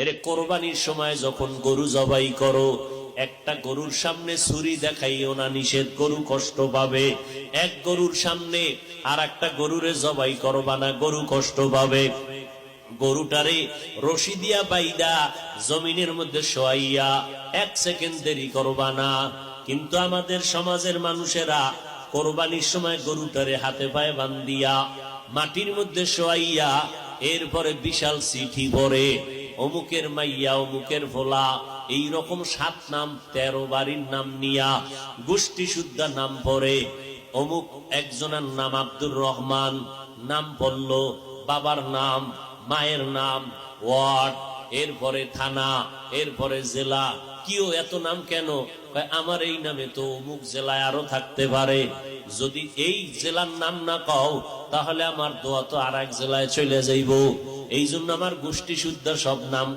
এর কোরবানির সময় যখন গরু জবাই করো, একটা গরুর সামনে ছুরি দেখাইও না, নিষেধ, গরু কষ্ট পাবে। এক গরুর সামনে আর একটা গরুরে জবাই করবা না, গরু কষ্ট পাবে। গরুটারে রশি দিয়া বাইদা জমিনের মধ্যে শোয়াইয়া 1 সেকেন্ড দেরি করবা না। কিন্তু আমাদের সমাজের মানুষেরা কোরবানির সময় গরুটারে হাতে পায়ে বান্ধিয়া মাটির মধ্যে শোয়াইয়া এরপরে বিশাল চিঠি পড়ে, অমুকের মাইয়া, অমুকের ভোলা, এইরকম 7 নাম 13 বাড়ির নাম নিয়া গোষ্ঠী শুদ্ধা নাম পড়ে। অমুক একজনের নাম আব্দুর রহমান, নাম পড়ল, বাবার নাম, মায়ের নাম, ওয়ার্ড, এরপরে থানা, এরপরে জেলা। কিও এত নাম কেন? আমার এই নামে তো অমুক জেলায় আরো থাকতে পারে, যদি এই জেলার নাম না কও তাহলে আমার দোয়া তো আর এক জেলায় চলে যাইব। এই জন্য আমার গোষ্ঠী শুদ্ধ সব নাম